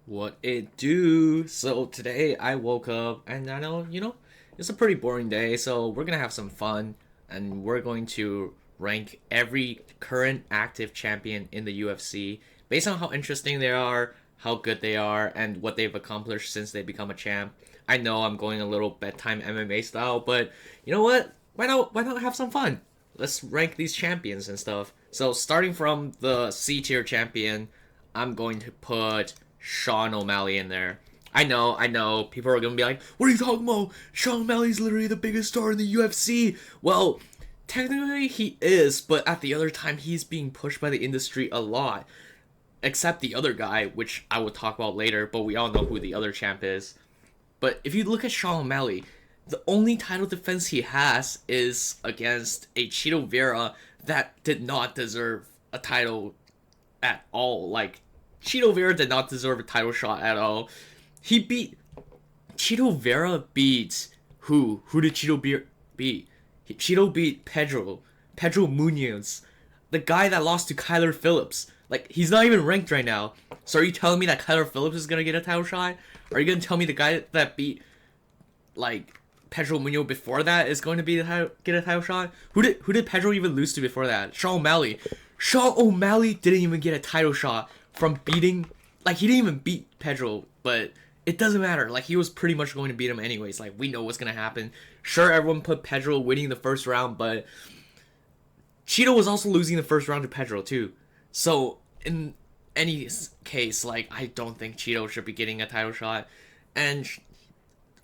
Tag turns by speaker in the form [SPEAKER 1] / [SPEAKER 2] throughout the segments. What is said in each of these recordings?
[SPEAKER 1] What it do? So today I woke up and I know, it's a pretty boring day, so we're gonna have some fun and we're going to rank every current active champion in the UFC based on how interesting they are, how good they are, and what they've accomplished since they become a champ. I know I'm going a little bedtime MMA style, but you know what? Why not have some fun? Let's rank these champions and stuff. So starting from the C tier champion, I'm going to put Sean O'Malley in there. I know, people are gonna be like, what are you talking about? Sean O'Malley's literally the biggest star in the UFC. Well, technically he is, but at the other time, he's being pushed by the industry a lot. Except the other guy, which I will talk about later, but we all know who the other champ is. But if you look at Sean O'Malley, the only title defense he has is against a Chito Vera that did not deserve a title at all. Like, Chito Vera did not deserve a title shot at all. He beat Chito Vera beat who? Who did Chito beat? Chito beat Pedro Munoz, the guy that lost to Kyler Phillips. Like, he's not even ranked right now. So are you telling me that Kyler Phillips is gonna get a title shot? Are you gonna tell me the guy that beat like Pedro Munoz before that is going to get a title shot? Who did Pedro even lose to before that? Sean O'Malley. Sean O'Malley didn't even get a title shot from beating, like, he didn't even beat Pedro, but it doesn't matter. Like, he was pretty much going to beat him anyways. Like, we know what's gonna happen. Sure, everyone put Pedro winning the first round, but Cheeto was also losing the first round to Pedro too. So in any case, like, I don't think Cheeto should be getting a title shot. And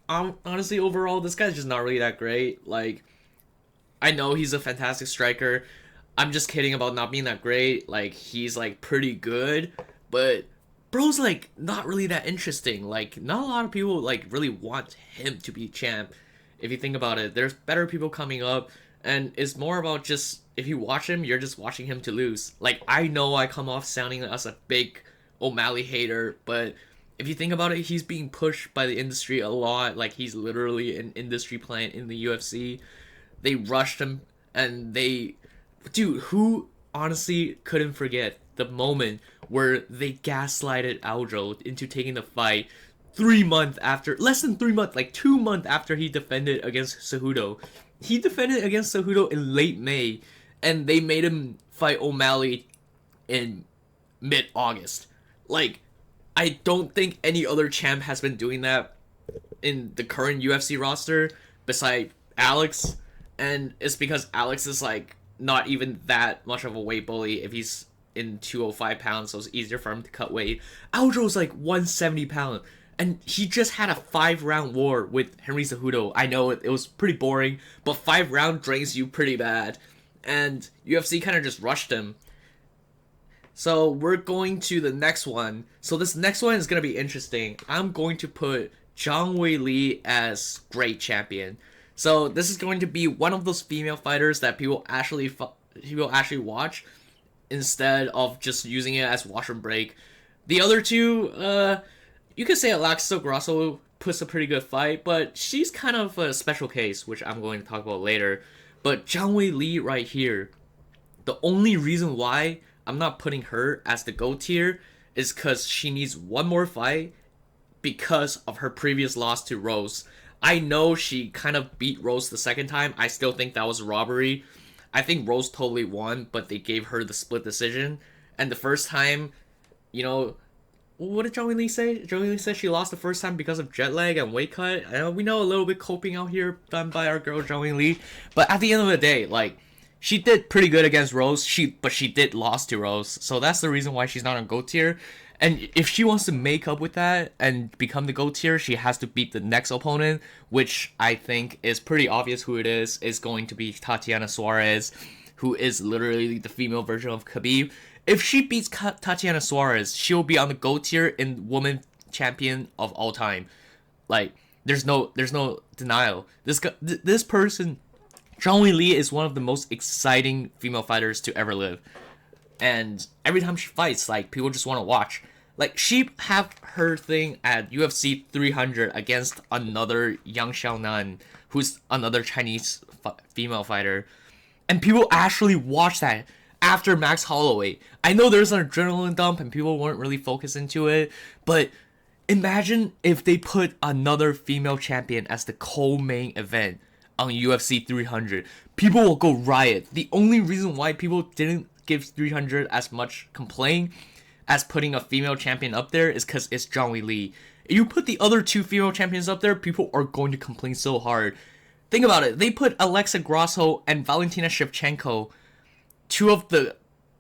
[SPEAKER 1] honestly, overall, this guy's just not really that great. Like, I know he's a fantastic striker. I'm just kidding about not being that great. Like, he's like pretty good, but bro's like not really that interesting. Like, not a lot of people like really want him to be champ. If you think about it, there's better people coming up, and it's more about just if you watch him, you're just watching him to lose. Like, I know I come off sounding as a big O'Malley hater, but if you think about it, he's being pushed by the industry a lot. Like, he's literally an industry plant in the UFC. They rushed him, and dude, who honestly couldn't forget the moment where they gaslighted Aljo into taking the fight 3 months after, less than 3 months, like 2 months after he defended against Cejudo. He defended against Cejudo in late May, and they made him fight O'Malley in mid-August. Like, I don't think any other champ has been doing that in the current UFC roster beside Alex, and it's because Alex is like not even that much of a weight bully if he's in 205 pounds, so it's easier for him to cut weight. Aljo's like 170 pounds, and he just had a 5-round war with Henry Cejudo. I know it was pretty boring, but 5 round drains you pretty bad, and UFC kind of just rushed him. So we're going to the next one. So this next one is going to be interesting. I'm going to put Zhang Weili as great champion. So this is going to be one of those female fighters that people actually watch instead of just using it as watch and break. The other two, you could say Alexandre Grasso puts a pretty good fight, but she's kind of a special case, which I'm going to talk about later. But Zhang Weili right here, the only reason why I'm not putting her as the GOAT tier is because she needs one more fight because of her previous loss to Rose. I know she kind of beat Rose the second time. I still think that was a robbery. I think Rose totally won, but they gave her the split decision. And the first time, what did Zhang Weili say? Zhang Weili said she lost the first time because of jet lag and weight cut. I know we know a little bit coping out here done by our girl Zhang Weili, but at the end of the day, like, she did pretty good against Rose. But she did lose to Rose, so that's the reason why she's not on GOAT tier. And if she wants to make up with that and become the GOAT tier, she has to beat the next opponent, which I think is pretty obvious who it is. Is going to be Tatiana Suarez, who is literally the female version of Khabib. If she beats Tatiana Suarez, she'll be on the GOAT tier in woman champion of all time. Like, there's no denial. This person, Zhang Weili, is one of the most exciting female fighters to ever live. And every time she fights, like, people just want to watch. Like, she have her thing at UFC 300 against another Yang Xiaonan, who's another Chinese female fighter. And people actually watch that after Max Holloway. I know there's an adrenaline dump and people weren't really focused into it, but Imagine if they put another female champion as the co-main event on UFC 300. People will go riot. The only reason why people didn't give 300 as much complaint as putting a female champion up there is because it's Zhang Weili. If you put the other two female champions up there, people are going to complain so hard. Think about it. They put Alexa Grasso and Valentina Shevchenko, two of the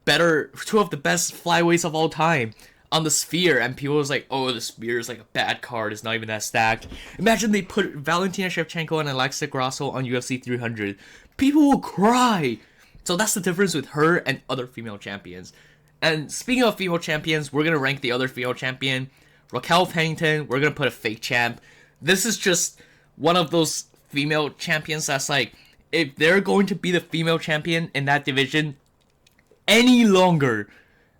[SPEAKER 1] best flyweights of all time, on the Sphere, and people was like, oh, the Sphere is like a bad card, it's not even that stacked. Imagine they put Valentina Shevchenko and Alexa Grasso on UFC 300. People will cry. So that's the difference with her and other female champions. And speaking of female champions, we're going to rank the other female champion. Raquel Pennington, we're going to put a fake champ. This is just one of those female champions that's like, if they're going to be the female champion in that division any longer,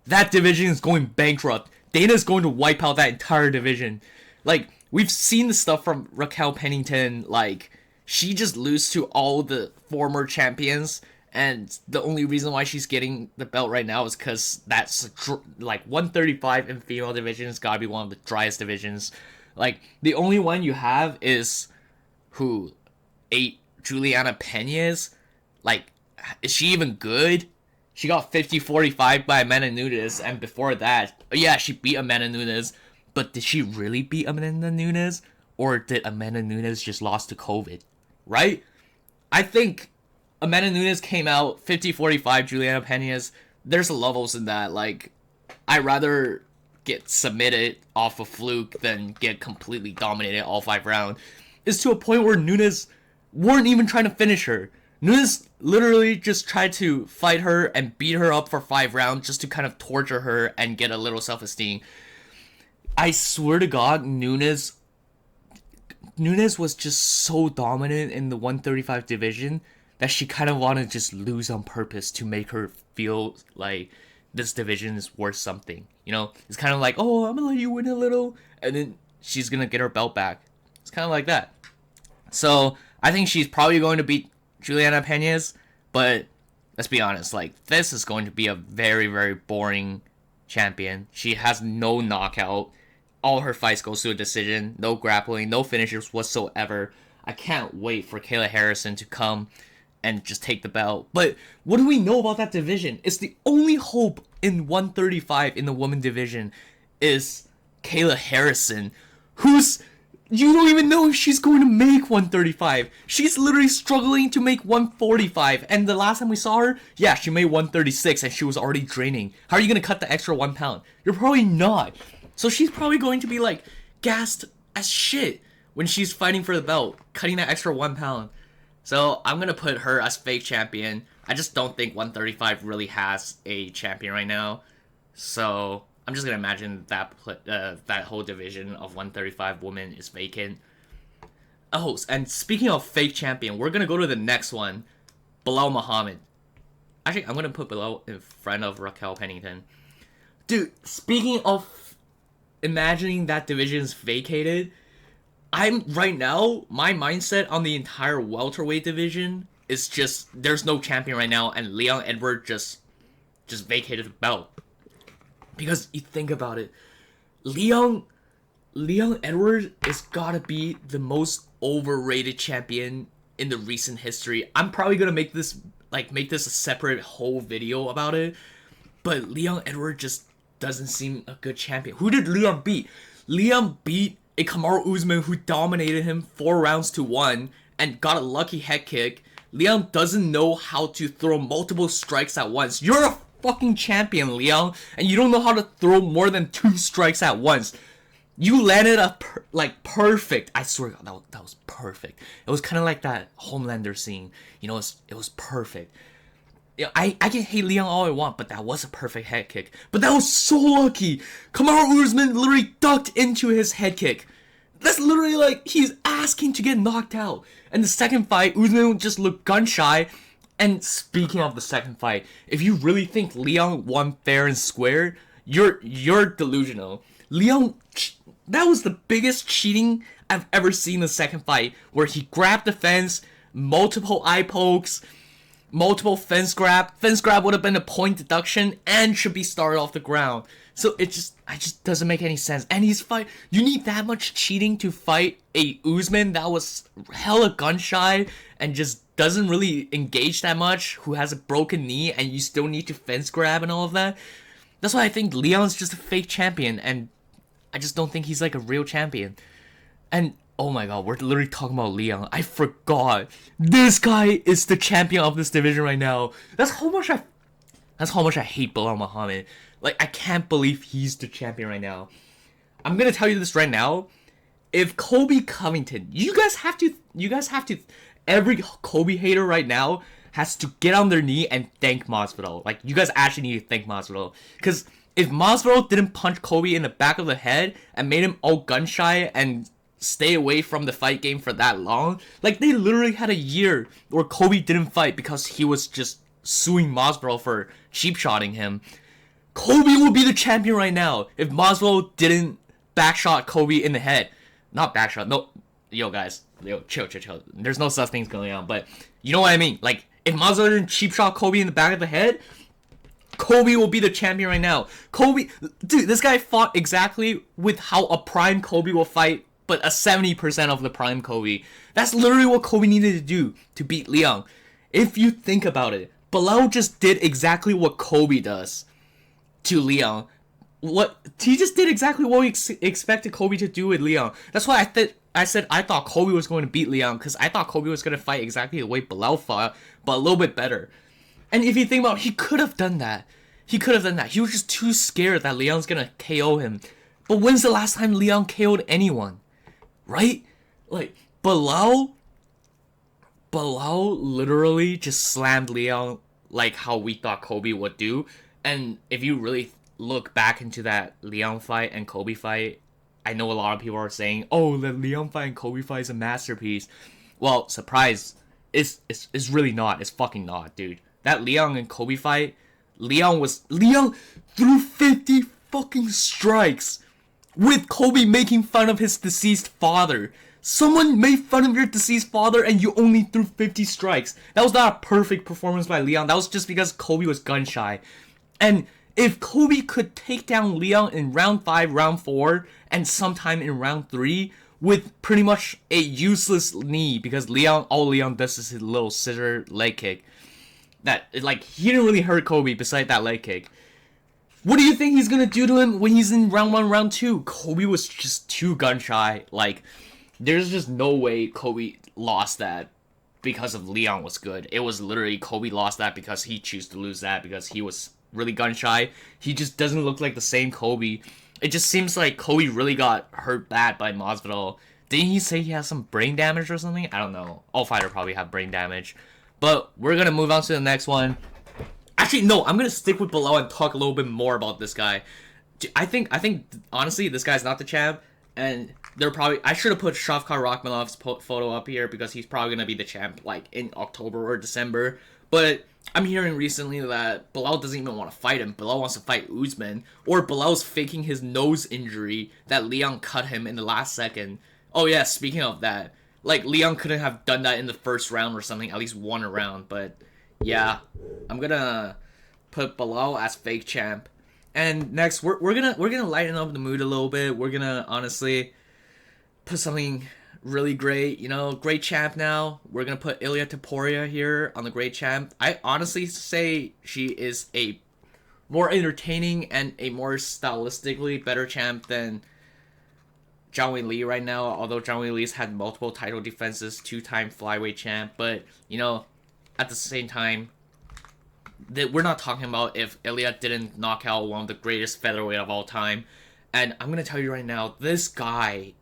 [SPEAKER 1] that division is going bankrupt. Dana's going to wipe out that entire division. Like, we've seen the stuff from Raquel Pennington. Like, she just loses to all the former champions. And the only reason why she's getting the belt right now is because that's, like, 135 in female division has got to be one of the driest divisions. Like, the only one you have is, Juliana Peñas. Like, is she even good? She got 50-45 by Amanda Nunes, and before that, yeah, she beat Amanda Nunes, but did she really beat Amanda Nunes? Or did Amanda Nunes just lost to COVID? Right? I think Amanda Nunes came out 50-45, Juliana Peñas. There's levels in that. Like, I'd rather get submitted off a fluke than get completely dominated all 5 rounds. It's to a point where Nunes weren't even trying to finish her. Nunes literally just tried to fight her and beat her up for 5 rounds just to kind of torture her and get a little self-esteem. I swear to God, Nunes was just so dominant in the 135 division that she kind of wanted to just lose on purpose to make her feel like this division is worth something. You know, it's kind of like, oh, I'm gonna let you win a little, and then she's gonna get her belt back. It's kind of like that. So I think she's probably going to beat Juliana Peñas, but let's be honest, like, this is going to be a very, very boring champion. She has no knockout. All her fights goes to a decision, no grappling, no finishers whatsoever. I can't wait for Kayla Harrison to come and just take the belt. But what do we know about that division? It's the only hope in 135 in the women division is Kayla Harrison, who's... You don't even know if she's going to make 135. She's literally struggling to make 145. And the last time we saw her, yeah, she made 136 and she was already draining. How are you going to cut the extra 1 pound? You're probably not. So she's probably going to be, like, gassed as shit when she's fighting for the belt, cutting that extra 1 pound. So I'm going to put her as fake champion. I just don't think 135 really has a champion right now. So I'm just gonna imagine that that whole division of 135 women is vacant. Oh, and speaking of fake champion, we're gonna go to the next one, Belal Muhammud. Actually, I'm gonna put Belal in front of Raquel Pennington. Dude, speaking of imagining that division is vacated, I'm right now, my mindset on the entire welterweight division is just there's no champion right now, and Leon Edwards just vacated the belt. Because you think about it, Leon Edwards is gotta be the most overrated champion in the recent history. I'm probably gonna make this a separate whole video about it. But Leon Edwards just doesn't seem a good champion. Who did Leon beat? Leon beat a Kamaru Usman who dominated him 4 rounds to 1 and got a lucky head kick. Leon doesn't know how to throw multiple strikes at once. You're a fucking champion, Leon, and you don't know how to throw more than 2 strikes at once. You landed a perfect. I swear to God, that was perfect. It was kind of like that Homelander scene. You know, it was perfect. You know, I can hate Leon all I want, but that was a perfect head kick. But that was so lucky. Kamaru Usman literally ducked into his head kick. That's literally like he's asking to get knocked out. And the second fight, Usman just looked gun shy. And speaking of the second fight, if you really think Leon won fair and square, you're delusional. Leon, that was the biggest cheating I've ever seen in the second fight, where he grabbed the fence, multiple eye pokes, multiple fence grab. Fence grab would have been a point deduction and should be started off the ground. So it just doesn't make any sense. And you need that much cheating to fight a Usman that was hella gun shy and just doesn't really engage that much, who has a broken knee, and you still need to fence grab and all of that. That's why I think Leon's just a fake champion, and I just don't think he's like a real champion. And oh my god, we're literally talking about Leon. I forgot. This guy is the champion of this division right now. That's how much I hate Belal Muhammud. Like, I can't believe he's the champion right now. I'm gonna tell you this right now. If Colby Covington, you guys have to, every Colby hater right now has to get on their knee and thank Masvidal. Like, you guys actually need to thank Masvidal. Because if Masvidal didn't punch Colby in the back of the head and made him all gun shy and stay away from the fight game for that long, like, they literally had a year where Colby didn't fight because he was just suing Masvidal for cheap-shotting him. Colby would be the champion right now if Masvidal didn't backshot Colby in the head. Not backshot, no. Yo, guys. Yo, chill. There's no such things going on, but you know what I mean. Like, if Masvidal didn't cheap shot Colby in the back of the head, Colby will be the champion right now. Colby, dude, this guy fought exactly with how a prime Colby will fight, but a 70% of the prime Colby. That's literally what Colby needed to do to beat Leon. If you think about it, Belal just did exactly what Colby does to Leon. He just did exactly what we expected Colby to do with Leon. That's why I said I thought Colby was going to beat Leon, because I thought Colby was going to fight exactly the way Belal fought, but a little bit better. And if you think about it, he could have done that. He was just too scared that Leon's going to KO him. But when's the last time Leon KO'd anyone? Right? Like, Belal literally just slammed Leon like how we thought Colby would do. And if you really look back into that Leon fight and Colby fight, I know a lot of people are saying, oh, the Leon fight and Colby fight is a masterpiece. Well, surprise, it's really not. It's fucking not, dude. That Leon and Colby fight, Leon threw 50 fucking strikes with Colby making fun of his deceased father. Someone made fun of your deceased father and you only threw 50 strikes. That was not a perfect performance by Leon. That was just because Colby was gun shy. And if Colby could take down Leon in round 5, round 4, and sometime in round 3 with pretty much a useless knee, because all Leon does is his little scissor leg kick. That, like, he didn't really hurt Colby beside that leg kick. What do you think he's gonna do to him when he's in round 1, round 2? Colby was just too gun shy. Like, there's just no way Colby lost that because of Leon was good. It was literally Colby lost that because he chose to lose that because he was really gun shy. He just doesn't look like the same Colby. It just seems like Colby really got hurt bad by Masvidal. Didn't he say he has some brain damage or something? I don't know. All fighters probably have brain damage. But we're gonna move on to the next one. Actually, no, I'm gonna stick with Belal and talk a little bit more about this guy. I think honestly, this guy's not the champ, and I should have put Shavkat Rakhmonov's photo up here because he's probably gonna be the champ like in October or December. But I'm hearing recently that Belal doesn't even want to fight him. Belal wants to fight Usman, or Belal's faking his nose injury that Leon cut him in the last second. Oh yeah, speaking of that, like, Leon couldn't have done that in the first round or something, at least won a round, but yeah, I'm gonna put Belal as fake champ. And next, we're gonna lighten up the mood a little bit. We're gonna honestly put something really great, great champ now. We're gonna put Ilia Topuria here on the great champ. I honestly say she is a more entertaining and a more stylistically better champ than Zhang Weili right now, although Zhang Weili's had multiple title defenses, 2-time flyweight champ, but, at the same time, that we're not talking about if Ilia didn't knock out one of the greatest featherweight of all time. And I'm gonna tell you right now, this guy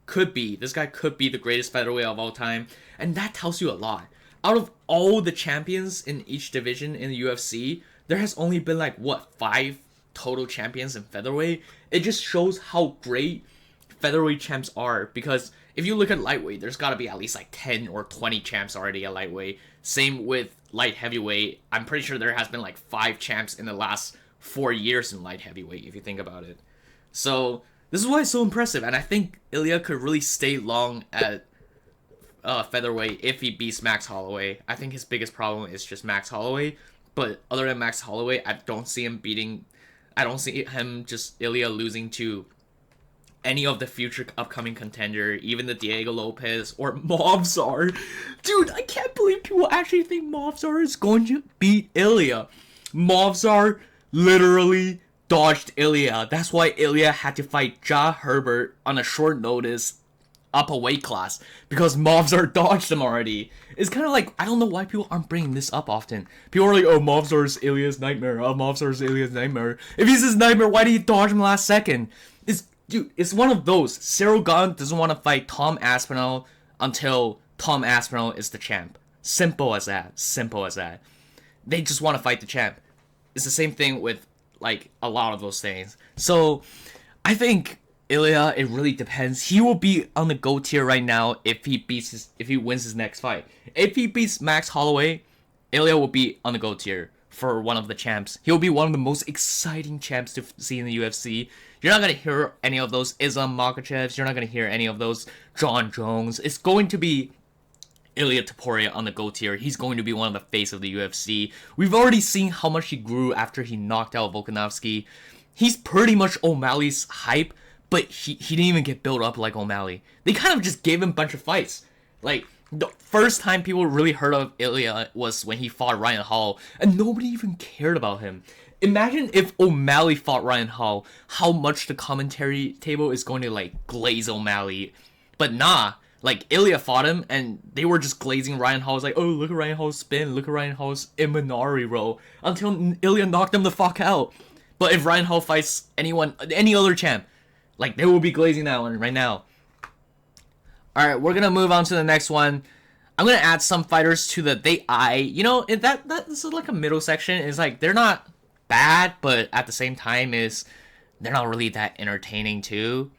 [SPEAKER 1] could be the greatest featherweight of all time, and that tells you a lot. Out of all the champions in each division in the UFC, there has only been 5 total champions in featherweight. It just shows how great featherweight champs are, because if you look at lightweight, there's got to be at least 10 or 20 champs already at lightweight. Same with light heavyweight. I'm pretty sure there has been 5 champs in the last 4 years in light heavyweight, if you think about it. So this is why it's so impressive, and I think Ilia could really stay long at featherweight if he beats Max Holloway. I think his biggest problem is just Max Holloway, but other than Max Holloway, I don't see him beating I don't see him just Ilia losing to any of the future upcoming contender, even the Diego Lopez or Movsar. Dude, I can't believe people actually think Movsar is going to beat Ilia. Movsar literally dodged Ilia. That's why Ilia had to fight Ja Herbert on a short notice up a weight class, because Movsar dodged him already. It's kind of like, I don't know why people aren't bringing this up often. People are like, oh, Movsar's Ilia's nightmare. Oh, Movsar's Ilia's nightmare. If he's his nightmare, why did he dodge him last second? Dude, it's one of those. Cyril Gane doesn't want to fight Tom Aspinall until Tom Aspinall is the champ. Simple as that. Simple as that. They just want to fight the champ. It's the same thing with, like, a lot of those things. So, I think Ilia, it really depends. He will be on the GOAT tier right now if he wins his next fight. If he beats Max Holloway, Ilia will be on the GOAT tier for one of the champs. He'll be one of the most exciting champs to see in the UFC. You're not going to hear any of those Islam Makhachevs. You're not going to hear any of those Jon Jones. It's going to be Ilia Topuria on the GOAT tier. He's going to be one of the face of the UFC. We've already seen how much he grew after he knocked out Volkanovski. He's pretty much O'Malley's hype, but he didn't even get built up like O'Malley. They kind of just gave him a bunch of fights. Like, the first time people really heard of Ilia was when he fought Ryan Hall, and nobody even cared about him. Imagine if O'Malley fought Ryan Hall, how much the commentary table is going to, like, glaze O'Malley. But nah, like, Ilia fought him, and they were just glazing Ryan Hall. It was like, oh, look at Ryan Hall's spin, look at Ryan Hall's Imanari roll, until Ilia knocked him the fuck out. But if Ryan Hall fights any other champ, like, they will be glazing that one right now. Alright, we're gonna move on to the next one. I'm gonna add some fighters to the this is like a middle section. It's like, they're not bad, but at the same time they're not really that entertaining too.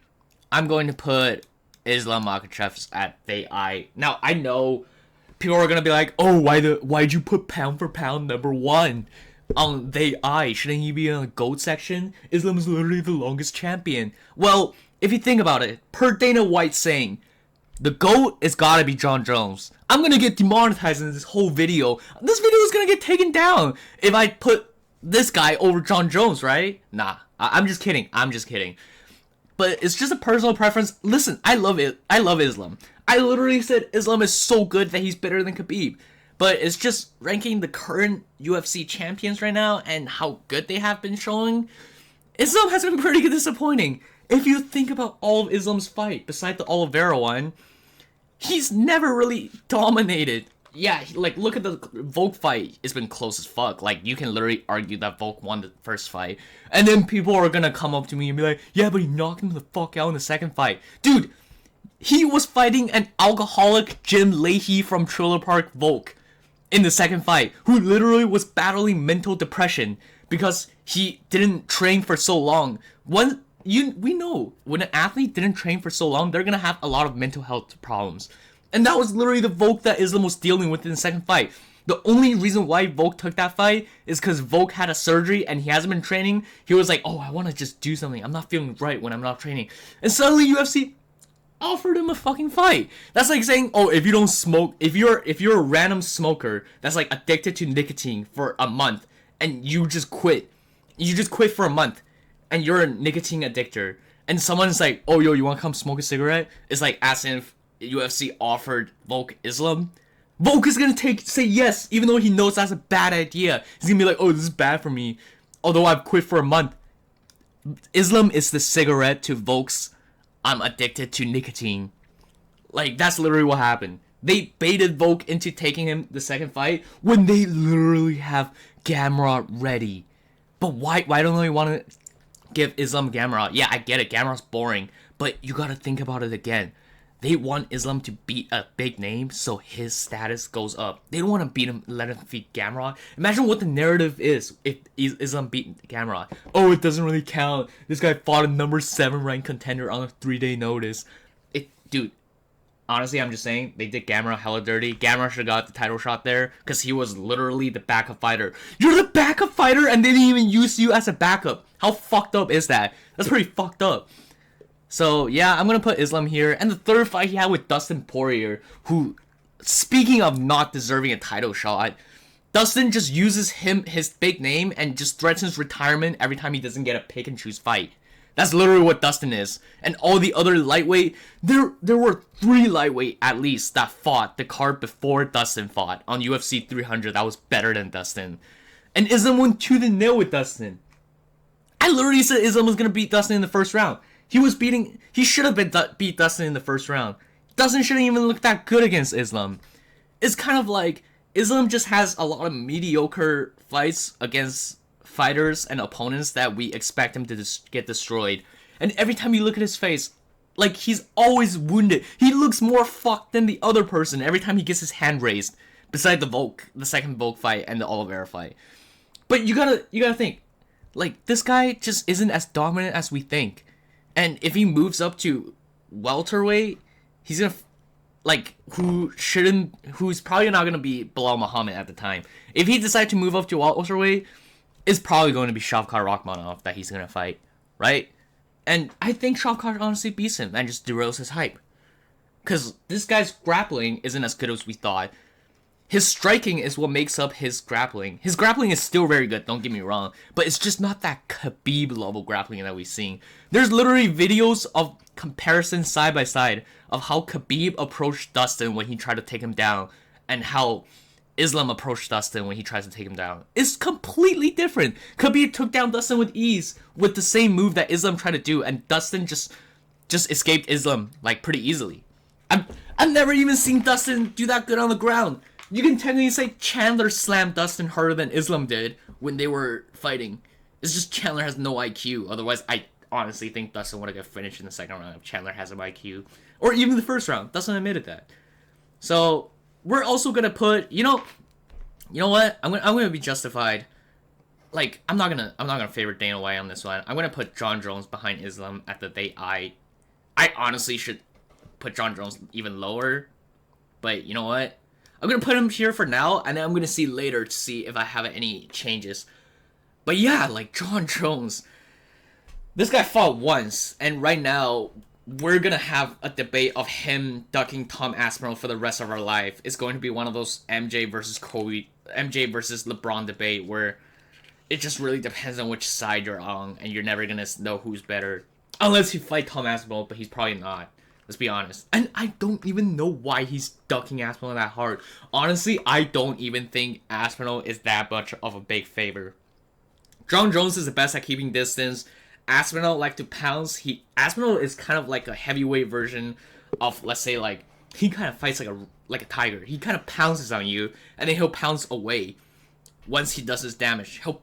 [SPEAKER 1] I'm going to put Islam Makhachev at the I. Now, I know people are gonna be like, oh, why'd you put pound for pound number 1 on the I? Shouldn't he be in the GOAT section? Islam is literally the longest champion. Well, if you think about it, per Dana White saying, the GOAT is gotta be Jon Jones. I'm gonna get demonetized in this whole video. This video is gonna get taken down if I put this guy over Jon Jones, right? Nah, I'm just kidding. But it's just a personal preference. Listen, I love it. I love Islam. I literally said Islam is so good that he's better than Khabib. But it's just ranking the current UFC champions right now and how good they have been showing. Islam has been pretty disappointing. If you think about all of Islam's fight, besides the Oliveira one, he's never really dominated. Yeah, like, look at the Volk fight. It's been close as fuck. Like, you can literally argue that Volk won the first fight. And then people are gonna come up to me and be like, yeah, but he knocked him the fuck out in the second fight. Dude, he was fighting an alcoholic Jim Leahy from Trailer Park Volk in the second fight, who literally was battling mental depression because he didn't train for so long. We know when an athlete didn't train for so long, they're gonna have a lot of mental health problems. And that was literally the Volk that Islam was dealing with in the second fight. The only reason why Volk took that fight is because Volk had a surgery and he hasn't been training. He was like, oh, I want to just do something. I'm not feeling right when I'm not training. And suddenly UFC offered him a fucking fight. That's like saying, oh, if you don't smoke, if you're a random smoker that's like addicted to nicotine for a month and you just quit for a month and you're a nicotine addictor and someone's like, oh, yo, you want to come smoke a cigarette? It's like asking if UFC offered Volk Islam. Volk is gonna say yes, even though he knows that's a bad idea. He's gonna be like, oh, this is bad for me, although I've quit for a month. Islam is the cigarette to Volk's I'm addicted to nicotine. Like, that's literally what happened. They baited Volk into taking him the second fight when they literally have Gamrot ready. But why don't they want to give Islam Gamrot? Yeah, I get it, Gamrot's boring, but you gotta think about it again. They want Islam to beat a big name so his status goes up. They don't want to beat him, let him beat Gamrot. Imagine what the narrative is if Islam beat Gamrot. Oh, it doesn't really count. This guy fought a number 7 ranked contender on a 3-day notice. Dude, honestly, I'm just saying, they did Gamrot hella dirty. Gamrot should have got the title shot there because he was literally the backup fighter. You're the backup fighter and they didn't even use you as a backup. How fucked up is that? That's pretty fucked up. So, yeah, I'm going to put Islam here. And the third fight he had with Dustin Poirier, who, speaking of not deserving a title shot, Dustin just uses his big name, and just threatens retirement every time he doesn't get a pick and choose fight. That's literally what Dustin is. And all the other lightweight, there were 3 lightweight at least that fought the card before Dustin fought on UFC 300 that was better than Dustin. And Islam went tooth and nail with Dustin. I literally said Islam was going to beat Dustin in the first round. He should have beat Dustin in the first round. Dustin shouldn't even look that good against Islam. It's kind of like Islam just has a lot of mediocre fights against fighters and opponents that we expect him to get destroyed. And every time you look at his face, like, he's always wounded. He looks more fucked than the other person every time he gets his hand raised. Beside the second Volk fight and the Oliveira fight. But you gotta think, like, this guy just isn't as dominant as we think. And if he moves up to welterweight, he's gonna, who's probably not gonna be Belal Muhammad at the time. If he decides to move up to welterweight, it's probably going to be Shavkat Rakhmonov that he's gonna fight, right? And I think Shavkat honestly beats him and just derails his hype. Because this guy's grappling isn't as good as we thought. His striking is what makes up his grappling. His grappling is still very good, don't get me wrong. But it's just not that Khabib level grappling that we've seen. There's literally videos of comparisons side by side of how Khabib approached Dustin when he tried to take him down. And how Islam approached Dustin when he tries to take him down. It's completely different. Khabib took down Dustin with ease with the same move that Islam tried to do. And Dustin just escaped Islam, like, pretty easily. I've never even seen Dustin do that good on the ground. You can technically say Chandler slammed Dustin harder than Islam did when they were fighting. It's just Chandler has no IQ. Otherwise, I honestly think Dustin would have got finished in the second round if Chandler has an IQ. Or even the first round. Dustin admitted that. So, we're also gonna put, you know what? I'm gonna be justified. Like, I'm not gonna favor Dana White on this one. I'm gonna put Jon Jones behind Islam at the day I honestly should put Jon Jones even lower. But you know what? I'm going to put him here for now, and then I'm going to see later to see if I have any changes. But yeah, like, Jon Jones. This guy fought once, and right now, we're going to have a debate of him ducking Tom Aspinall for the rest of our life. It's going to be one of those MJ versus LeBron debate where it just really depends on which side you're on, and you're never going to know who's better. Unless you fight Tom Aspinall, but he's probably not. Let's be honest. And I don't even know why he's ducking Aspinall that hard. Honestly, I don't even think Aspinall is that much of a big favor. Jon Jones is the best at keeping distance. Aspinall like to pounce. Aspinall is kind of like a heavyweight version of, let's say, like, he kind of fights like a tiger. He kind of pounces on you, and then he'll pounce away once he does his damage. He'll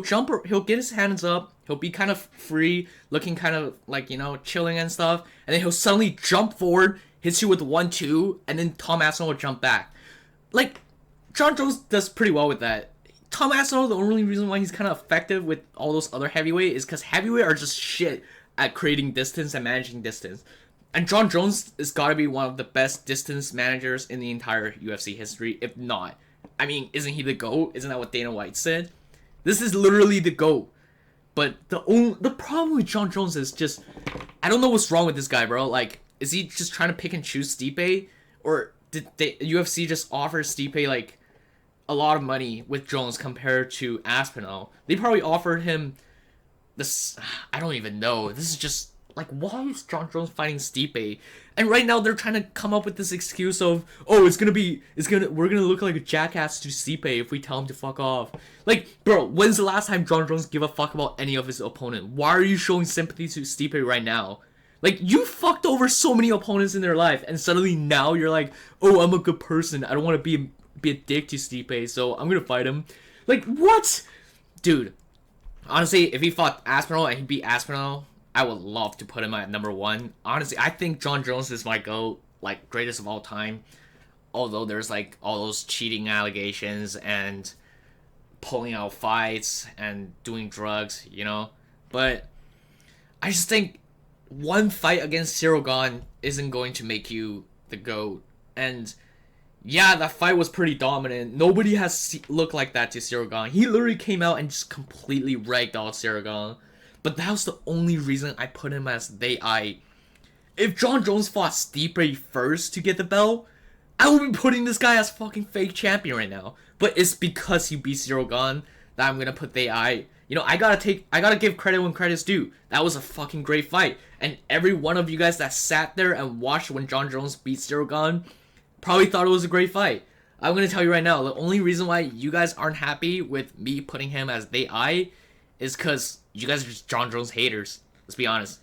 [SPEAKER 1] jump, he'll get his hands up, he'll be kind of free, looking kind of like, chilling and stuff, and then he'll suddenly jump forward, hits you with 1-2, and then Tom Aspinall will jump back. Like, Jon Jones does pretty well with that. Tom Aspinall, the only reason why he's kind of effective with all those other heavyweight is because heavyweight are just shit at creating distance and managing distance. And Jon Jones has got to be one of the best distance managers in the entire UFC history, if not. I mean, isn't he the GOAT? Isn't that what Dana White said? This is literally the GOAT. But the problem with Jon Jones is just, I don't know what's wrong with this guy, bro. Like, is he just trying to pick and choose Stipe? Or did the UFC just offer Stipe, like, a lot of money with Jones compared to Aspinall? They probably offered him this, I don't even know. This is just, like, why is Jon Jones fighting Stipe? And right now they're trying to come up with this excuse of, oh, we're gonna look like a jackass to Stipe if we tell him to fuck off. Like, bro, when's the last time Jon Jones give a fuck about any of his opponent? Why are you showing sympathy to Stipe right now? Like, you fucked over so many opponents in their life, and suddenly now you're like, oh, I'm a good person. I don't want to be a dick to Stipe, so I'm gonna fight him. Like, what? Dude, honestly, if he fought Aspinall and he beat Aspinall, I would love to put him at number 1. Honestly, I think Jon Jones is my GOAT, like, greatest of all time. Although there's, like, all those cheating allegations and pulling out fights and doing drugs, But I just think one fight against Cyril Gane isn't going to make you the GOAT. And yeah, that fight was pretty dominant. Nobody has looked like that to Cyril Gane. He literally came out and just completely ragdolled Cyril Gane. But that was the only reason I put him as If Jon Jones fought Stipe first to get the belt, I would be putting this guy as fucking fake champion right now. But it's because he beat Zero Gun that I'm gonna put the I. You know, I gotta give credit when credit's due. That was a fucking great fight. And every one of you guys that sat there and watched when Jon Jones beat Zero Gun probably thought it was a great fight. I'm gonna tell you right now, the only reason why you guys aren't happy with me putting him as the I is because you guys are just Jon Jones haters. Let's be honest.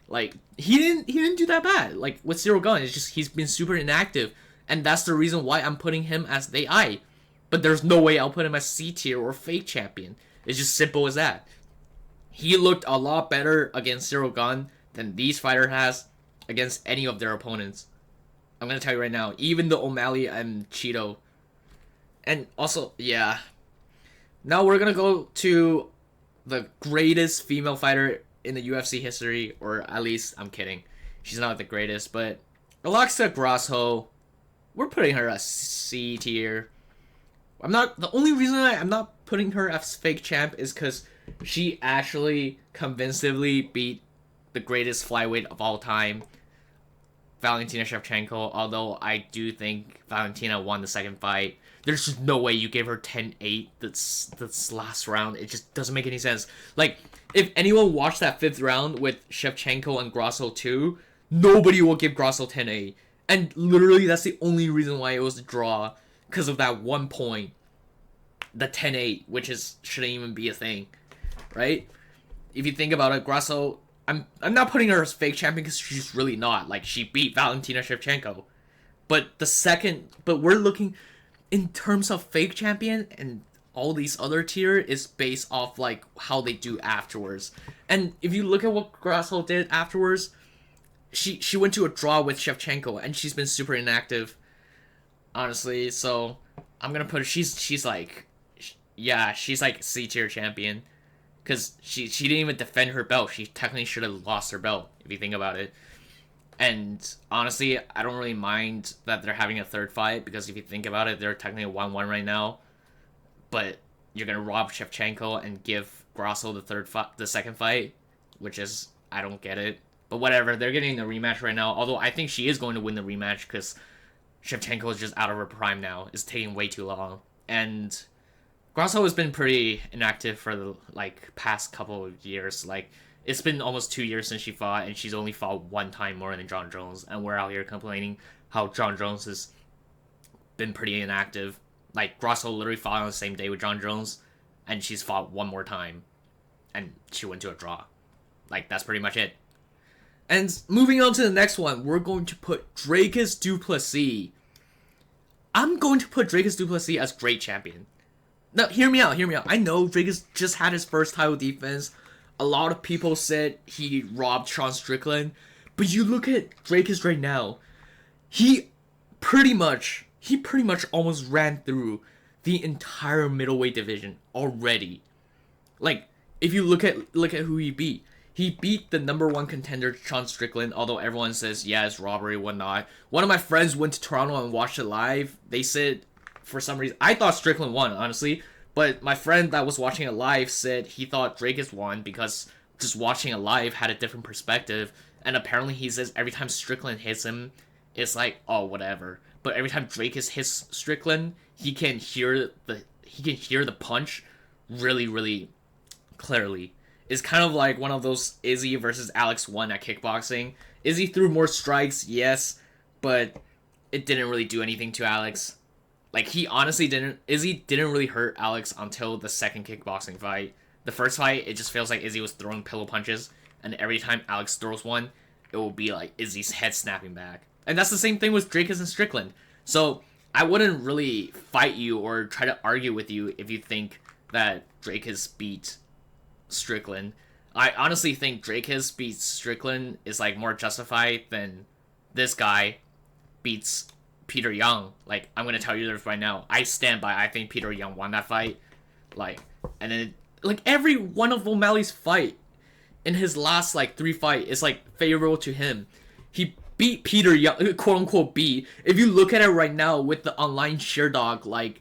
[SPEAKER 1] Like, he didn't do that bad. Like, with Zero Gun, it's just he's been super inactive. And that's the reason why I'm putting him as the I. But there's no way I'll put him as C tier or fake champion. It's just simple as that. He looked a lot better against Zero Gun than these fighter has against any of their opponents. I'm gonna tell you right now, even the O'Malley and Cheeto. And also, yeah. Now we're gonna go to the greatest female fighter in the UFC history, or at least, I'm kidding. She's not the greatest, but Alexa Grasso, we're putting her as C tier. The only reason I'm not putting her as fake champ is because she actually convincingly beat the greatest flyweight of all time, Valentina Shevchenko, although I do think Valentina won the second fight. There's just no way you gave her 10-8 this last round. It just doesn't make any sense. Like, if anyone watched that 5th round with Shevchenko and Grasso 2, nobody will give Grasso 10-8. And literally, that's the only reason why it was a draw, because of that 1 point. The 10-8, which shouldn't even be a thing, right? If you think about it, Grasso, I'm not putting her as fake champion because she's really not. Like, she beat Valentina Shevchenko. But we're looking in terms of fake champion, and all these other tier is based off like how they do afterwards. And if you look at what Grasso did afterwards, she went to a draw with Shevchenko, and she's been super inactive, honestly. So I'm gonna put her, she's like C tier champion, because she didn't even defend her belt. She technically should have lost her belt if you think about it. And honestly, I don't really mind that they're having a third fight, because if you think about it, they're technically 1-1 right now. But you're gonna rob Shevchenko and give Grasso the second fight, which is, I don't get it. But whatever, they're getting the rematch right now. Although I think she is going to win the rematch, because Shevchenko is just out of her prime now. It's taking way too long. And Grasso has been pretty inactive for the past couple of years. Like, it's been almost 2 years since she fought, and she's only fought one time more than Jon Jones. And we're out here complaining how Jon Jones has been pretty inactive. Like, Grasso literally fought on the same day with Jon Jones, and she's fought one more time, and she went to a draw. Like, that's pretty much it. And moving on to the next one, we're going to put Dricus Du Plessis. I'm going to put Dricus Du Plessis as great champion. Now, hear me out. I know Dricus just had his first title defense. A lot of people said he robbed Sean Strickland. But you look at Dricus right now. He pretty much almost ran through the entire middleweight division already. Like, if you look at who he beat. He beat the number one contender, Sean Strickland, although everyone says, yeah, it's robbery, whatnot. One of my friends went to Toronto and watched it live. They said, for some reason, I thought Strickland won, honestly. But my friend that was watching it live said he thought Dricus won because just watching it live had a different perspective. And apparently he says every time Strickland hits him, it's like, oh, whatever. But every time Dricus hits Strickland, he can hear the punch really, really clearly. It's kind of like one of those Izzy versus Alex 1 at kickboxing. Izzy threw more strikes, yes, but it didn't really do anything to Alex. Like, Izzy didn't really hurt Alex until the second kickboxing fight. The first fight, it just feels like Izzy was throwing pillow punches, and every time Alex throws one, it will be like Izzy's head snapping back. And that's the same thing with Dricus and Strickland. So, I wouldn't really fight you or try to argue with you if you think that Dricus beat Strickland. I honestly think Dricus beats Strickland is like more justified than this guy beats Peter Young. Like, I'm gonna tell you this right now. I stand by. I think Peter Young won that fight. Like, and then every one of O'Malley's fight in his last 3 fight is favorable to him. He beat Peter Young, quote unquote beat. If you look at it right now with the online Sherdog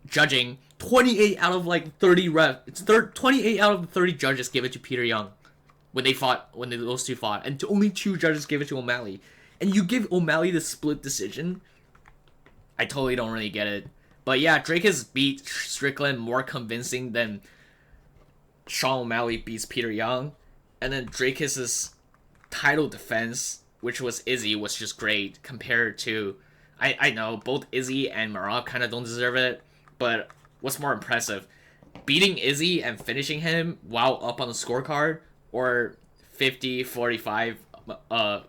[SPEAKER 1] judging, 28 out of 30 refs, 28 out of the 30 judges give it to Peter Young when those two fought, and only 2 judges gave it to O'Malley. And you give O'Malley the split decision. I totally don't really get it. But yeah, Dricus beat Strickland more convincing than Sean O'Malley beats Peter Young. And then Dricus's title defense, which was Izzy, was just great compared to... I know, both Izzy and Merab kind of don't deserve it, but what's more impressive? Beating Izzy and finishing him while up on the scorecard, or 50-45 a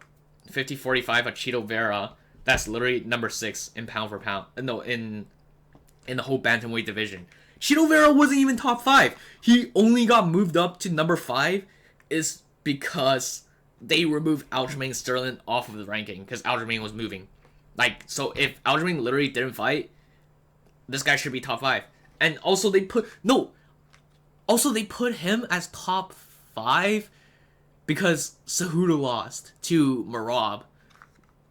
[SPEAKER 1] Chito Vera, that's literally number 6 in pound for pound. No, in the whole bantamweight division. Chito Vera wasn't even top 5. He only got moved up to number 5 is because they removed Aljamain Sterling off of the ranking because Aljamain was moving. Like, so if Aljamain literally didn't fight, this guy should be top 5. And also they put him as top 5 because Cejudo lost to Merab.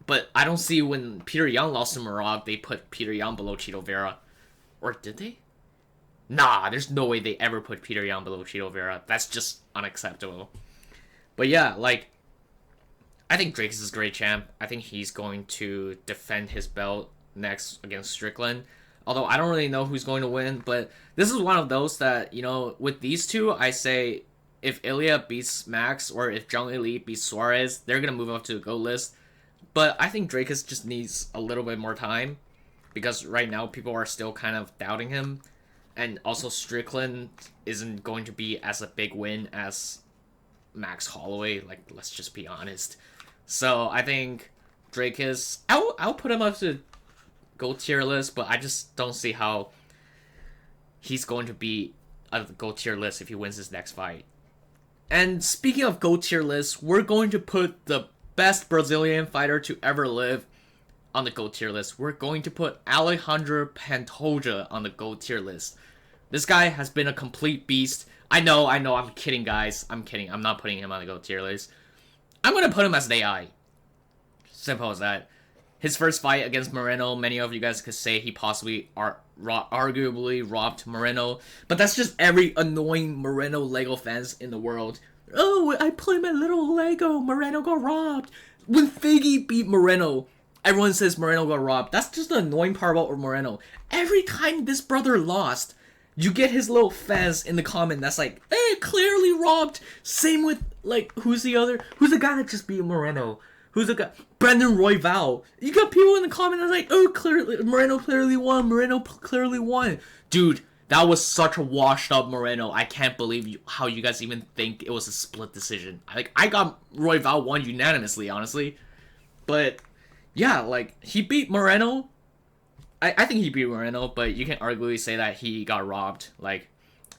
[SPEAKER 1] But I don't see when Peter Young lost to Merab, they put Peter Young below Chito Vera. Or did they? Nah, there's no way they ever put Peter Young below Chito Vera. That's just unacceptable. But yeah, like, I think Dricus is a great champ. I think he's going to defend his belt next against Strickland. Although I don't really know who's going to win, but this is one of those that, you know, with these two, I say if Ilia beats Max or if Zhang Weili beats Suarez, they're going to move up to the GOAT list. But I think Dricus just needs a little bit more time because right now people are still kind of doubting him. And also Strickland isn't going to be as a big win as Max Holloway. Like, let's just be honest. So I think Dricus, I'll put him up to GOAT tier list, but I just don't see how he's going to be at the GOAT tier list if he wins his next fight. And speaking of GOAT tier list, we're going to put the best Brazilian fighter to ever live on the GOAT tier list. We're going to put Alexandre Pantoja on the GOAT tier list. This guy has been a complete beast. I know, I'm kidding, guys. I'm kidding. I'm not putting him on the GOAT tier list. I'm going to put him as an AI. Simple as that. His first fight against Moreno, many of you guys could say he possibly arguably robbed Moreno. But that's just every annoying Moreno Lego fans in the world. Oh, I played my little Lego. Moreno got robbed. When Figgy beat Moreno, everyone says Moreno got robbed. That's just the annoying part about Moreno. Every time this brother lost, you get his little fans in the comment that's like, hey, clearly robbed. Same with, like, who's the guy that just beat Moreno? Who's the guy? Brandon Royval. You got people in the comment that's like, oh, clearly, Moreno clearly won. Dude, that was such a washed up Moreno. I can't believe how you guys even think it was a split decision. Like, I got Royval won unanimously, honestly. But, yeah, like, he beat Moreno. I think he beat Moreno, but you can arguably say that he got robbed. Like,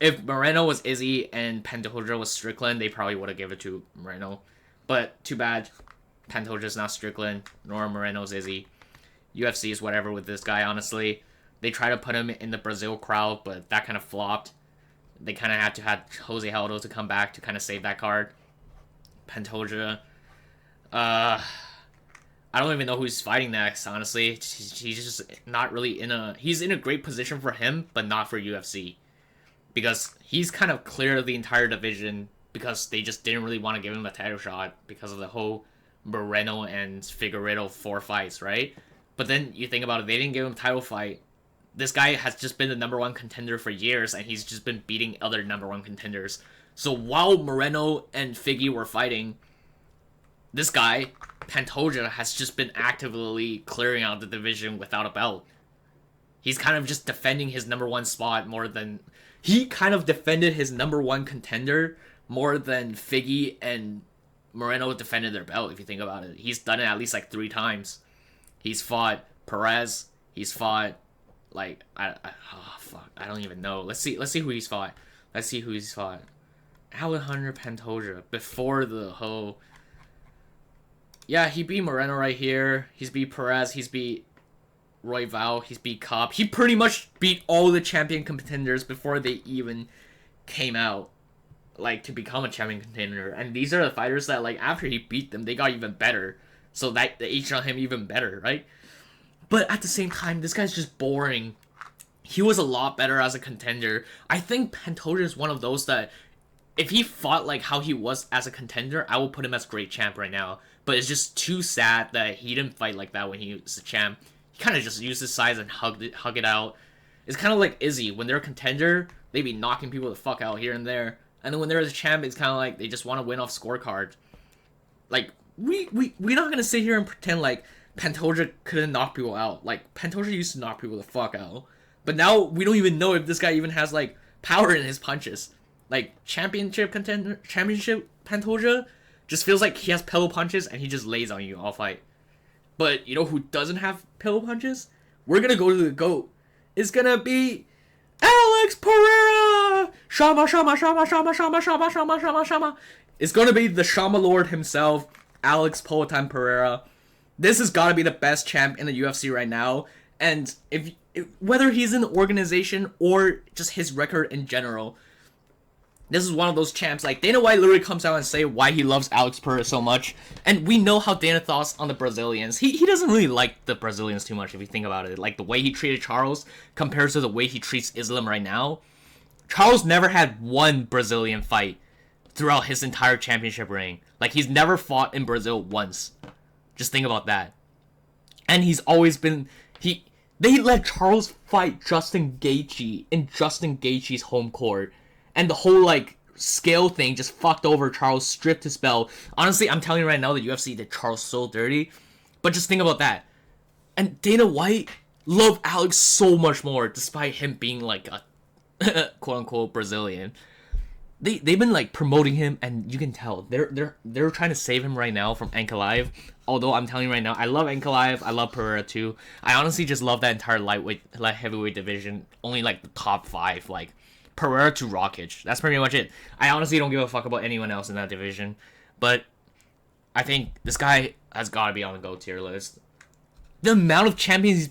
[SPEAKER 1] if Moreno was Izzy and Pantoja was Strickland, they probably would have given it to Moreno. But, too bad. Pantoja's not Strickland, nor Moreno's Izzy. UFC is whatever with this guy, honestly. They tried to put him in the Brazil crowd, but that kind of flopped. They kind of had to have Jose Aldo to come back to kind of save that card. Pantoja. I don't even know who's fighting next, honestly. He's just not really in a... He's in a great position for him, but not for UFC. Because he's kind of cleared the entire division because they just didn't really want to give him a title shot because of the whole Moreno and Figueiredo 4 fights, right? But then you think about it, they didn't give him a title fight. This guy has just been the number 1 contender for years, and he's just been beating other number 1 contenders. So while Moreno and Figgy were fighting, this guy, Pantoja, has just been actively clearing out the division without a belt. He's kind of just defending his number 1 spot more than... He kind of defended his number 1 contender more than Figgy and Moreno defended their belt, if you think about it. He's done it at least like 3 times. He's fought Perez. He's fought... Like, fuck, I don't even know. Let's see who he's fought. Alejandro Pantoja, before the whole... Yeah, he beat Moreno right here. He's beat Perez. He's beat Royval. He's beat Cobb. He pretty much beat all the champion contenders before they even came out, like, to become a champion contender. And these are the fighters that, like, after he beat them, they got even better. So that they aged on him even better, right? But at the same time, this guy's just boring. He was a lot better as a contender. I think Pantoja is one of those that, if he fought like how he was as a contender, I will put him as great champ right now. But it's just too sad that he didn't fight like that when he was a champ. he kind of just used his size and hug it out. It's kind of like Izzy. When they're a contender, they be knocking people the fuck out here and there. And then when they're the champ, it's kind of like they just want to win off scorecard. Like, we're not going to sit here and pretend like Pantoja couldn't knock people out. Like, Pantoja used to knock people the fuck out. But now we don't even know if this guy even has, like, power in his punches. Like, championship Pantoja just feels like he has pillow punches and he just lays on you all fight. But you know who doesn't have pillow punches? We're going to go to the GOAT. It's going to be Alex Pereira! Shama, shama, shama, shama, shama, shama, shama, shama, shama. It's going to be the Shama Lord himself, Alex Poatan Pereira. This has got to be the best champ in the UFC right now. And whether he's in the organization or just his record in general, this is one of those champs. Like, Dana White literally comes out and say why he loves Alex Pereira so much. And we know how Dana thoughts on the Brazilians. He doesn't really like the Brazilians too much if you think about it. Like, the way he treated Charles compares to the way he treats Islam right now. Charles never had one Brazilian fight throughout his entire championship reign. Like, he's never fought in Brazil once. Just think about that. And he's always been... They let Charles fight Justin Gaethje in Justin Gaethje's home court. And the whole, like, scale thing just fucked over Charles, stripped his belt. Honestly, I'm telling you right now, the UFC did Charles so dirty. But just think about that. And Dana White loved Alex so much more, despite him being, like, a quote-unquote Brazilian. They've been, like, promoting him, and you can tell. They're trying to save him right now from Ankalaev. Although, I'm telling you right now, I love Ankalaev. I love Pereira, too. I honestly just love that entire light heavyweight division. Only, like, the top 5, like... Pereira to Rakic. That's pretty much it. I honestly don't give a fuck about anyone else in that division. But I think this guy has got to be on the GOAT tier list. The amount of champions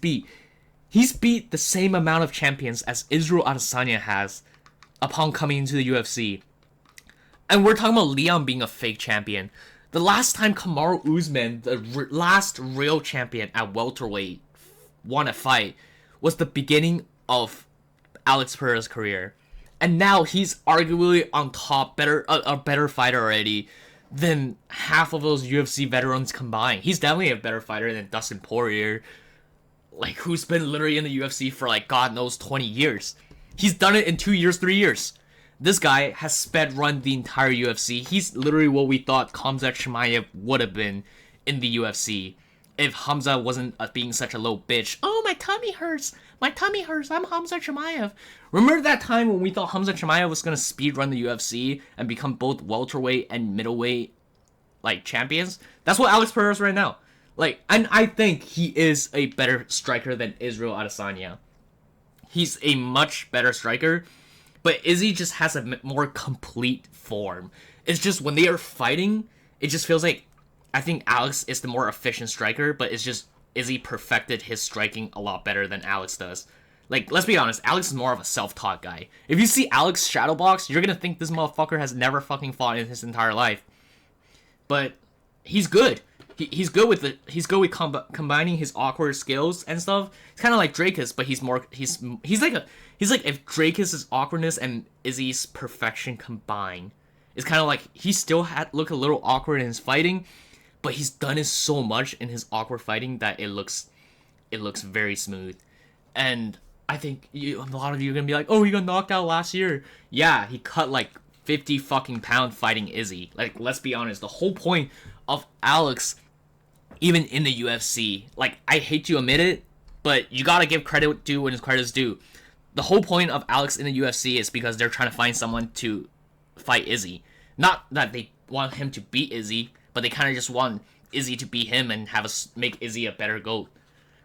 [SPEAKER 1] he's beat the same amount of champions as Israel Adesanya has upon coming into the UFC. And we're talking about Leon being a fake champion. The last time Kamaru Usman, the last real champion at welterweight, won a fight was the beginning of Alex Pereira's career. And now he's arguably on top, a better fighter already than half of those UFC veterans combined. He's definitely a better fighter than Dustin Poirier, like, who's been literally in the UFC for, like, God knows 20 years. He's done it in 2 years, 3 years. This guy has sped run the entire UFC. He's literally what we thought Khamzat Chimaev would have been in the UFC if Hamza wasn't being such a little bitch. Oh, my tummy hurts. My tummy hurts. I'm Khamzat Chimaev. Remember that time when we thought Khamzat Chimaev was going to speedrun the UFC and become both welterweight and middleweight, like, champions? That's what Alex Pereira is right now. Like, and I think he is a better striker than Israel Adesanya. He's a much better striker, but Izzy just has a more complete form. It's just when they are fighting, it just feels like, I think Alex is the more efficient striker, but it's just Izzy perfected his striking a lot better than Alex does. Like, let's be honest, Alex is more of a self-taught guy. If you see Alex shadowbox, you're gonna think this motherfucker has never fucking fought in his entire life. But he's good. He's good with combining his awkward skills and stuff. It's kind of like Dricus, but he's like if Dricus' awkwardness and Izzy's perfection combine. It's kind of like he still look a little awkward in his fighting, but he's done it so much in his awkward fighting that it looks very smooth. And I think a lot of you are gonna be like, oh, he got knocked out last year. Yeah, he cut like 50 fucking pound fighting Izzy. Like, let's be honest, the whole point of Alex, even in the UFC, like, I hate to admit it, but you gotta give credit due when his credit is due. The whole point of Alex in the UFC is because they're trying to find someone to fight Izzy. Not that they want him to beat Izzy, but they kind of just want Izzy to beat him and make Izzy a better GOAT.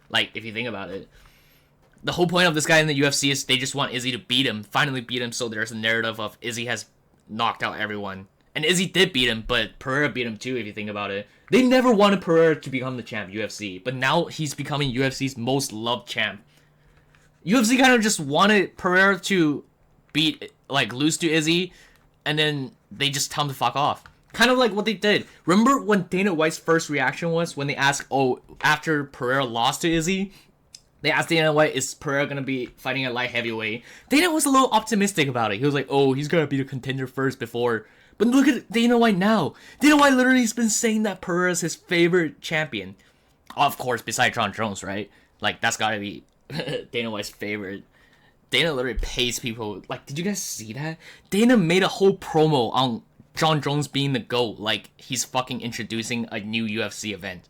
[SPEAKER 1] Like, if you think about it. The whole point of this guy in the UFC is they just want Izzy to beat him, finally beat him, so there's a narrative of Izzy has knocked out everyone. And Izzy did beat him, but Pereira beat him too, if you think about it. They never wanted Pereira to become the champ, UFC, but now he's becoming UFC's most loved champ. UFC kind of just wanted Pereira to lose to Izzy, and then they just tell him to fuck off. Kind of like what they did. Remember when Dana White's first reaction was when they asked, after Pereira lost to Izzy, they asked Dana White, is Pereira going to be fighting at light heavyweight? Dana was a little optimistic about it. He was like, he's going to be the contender first before. But look at Dana White now. Dana White literally has been saying that Pereira's his favorite champion. Of course, besides Jon Jones, right? Like, that's gotta be Dana White's favorite. Dana literally pays people. Like, did you guys see that? Dana made a whole promo on Jon Jones being the GOAT. Like, he's fucking introducing a new UFC event.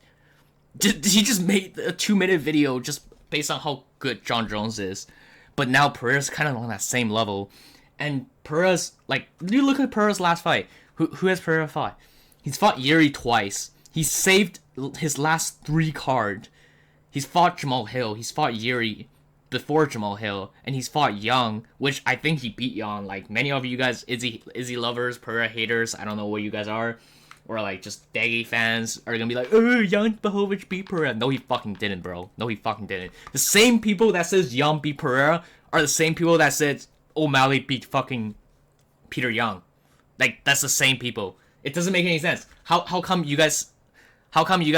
[SPEAKER 1] He just made a 2-minute video just based on how good Jon Jones is. But now Pereira's kind of on that same level. And Pereira's, like, you look at Pereira's last fight. Who has Pereira fought? He's fought Yuri twice. He saved his last 3 card. He's fought Jamal Hill. He's fought Yuri before Jamal Hill. And he's fought Young, which I think he beat Young. Like, many of you guys, Izzy lovers, Pereira haters, I don't know what you guys are. Or, like, just Daggy fans are gonna be like, oh, Jan Blachowicz beat Pereira. No, he fucking didn't, bro. No, he fucking didn't. The same people that says Jan beat Pereira are the same people that said O'Malley beat fucking Peter Young. Like, that's the same people. It doesn't make any sense. How come you guys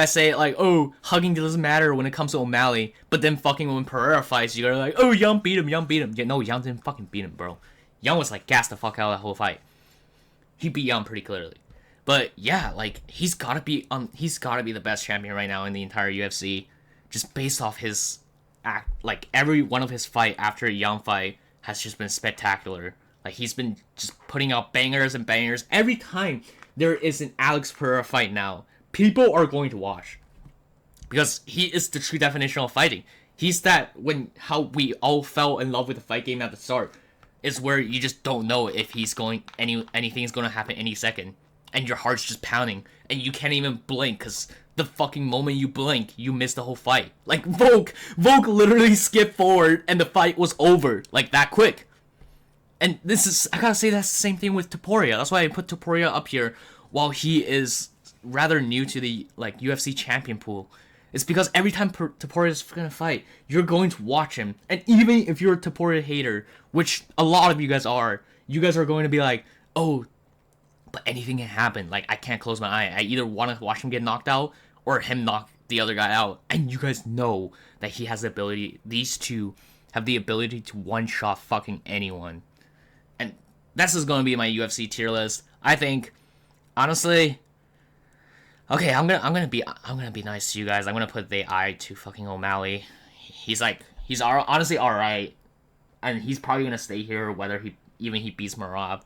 [SPEAKER 1] say, like, oh, hugging doesn't matter when it comes to O'Malley, but then fucking when Pereira fights, you're like, oh, Young beat him. Yeah, no, Young didn't fucking beat him, bro. Young was, like, gassed the fuck out of that whole fight. He beat Young pretty clearly. But yeah, like, he's gotta be the best champion right now in the entire UFC, just based off his act. Like, every one of his fight after a Young fight has just been spectacular. Like, he's been just putting out bangers and bangers. Every time there is an Alex Pereira fight now, people are going to watch, because he is the true definition of fighting. He's that, how we all fell in love with the fight game at the start, is where you just don't know if anything's going to happen any second. And your heart's just pounding, and you can't even blink, because the fucking moment you blink, you miss the whole fight. Like, Volk literally skipped forward, and the fight was over, like, that quick. And I gotta say, that's the same thing with Topuria. That's why I put Topuria up here, while he is rather new to the, like, UFC champion pool. It's because every time Topuria is gonna fight, you're going to watch him. And even if you're a Topuria hater, which a lot of you guys are going to be like, oh, but anything can happen. Like, I can't close my eye. I either want to watch him get knocked out or him knock the other guy out. And you guys know that he has the ability. These two have the ability to one-shot fucking anyone. And this is going to be my UFC tier list. I think, honestly, okay, I'm gonna be nice to you guys. I'm gonna put the eye to fucking O'Malley. He's honestly alright, and he's probably gonna stay here whether he beats Merab.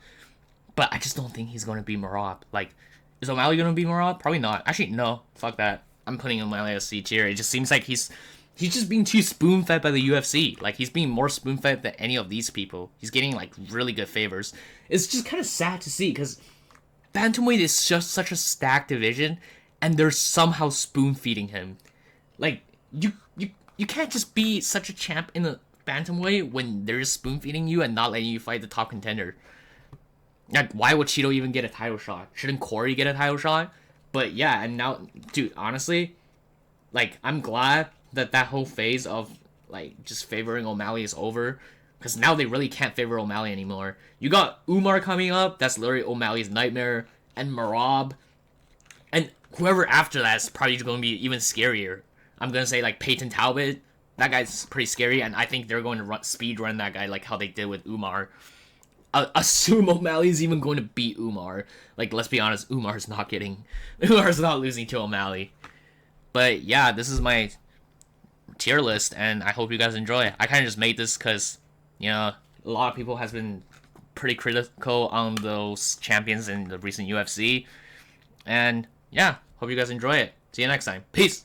[SPEAKER 1] But I just don't think he's going to be Merab. Like, is O'Malley going to be Merab? Probably not. Actually, no. Fuck that. I'm putting O'Malley as C tier. It just seems like he's just being too spoon-fed by the UFC. Like, he's being more spoon-fed than any of these people. He's getting, like, really good favors. It's just kind of sad to see, because bantamweight is just such a stacked division, and they're somehow spoon-feeding him. Like, you can't just be such a champ in the bantamweight when they're just spoon-feeding you and not letting you fight the top contender. Like, why would Cheeto even get a title shot? Shouldn't Corey get a title shot? But yeah, and now, dude, honestly, like, I'm glad that whole phase of, like, just favoring O'Malley is over, because now they really can't favor O'Malley anymore. You got Umar coming up, that's literally O'Malley's nightmare, and Merab, and whoever after that is probably going to be even scarier. I'm going to say, like, Peyton Talbot, that guy's pretty scary, and I think they're going to speed run that guy like how they did with Umar. Assume O'Malley's even going to beat Umar. Like, let's be honest, Umar's not losing to O'Malley. But yeah, this is my tier list, and I hope you guys enjoy it. I kind of just made this because, you know, a lot of people has been pretty critical on those champions in the recent UFC. And yeah, hope you guys enjoy it. See you next time. Peace!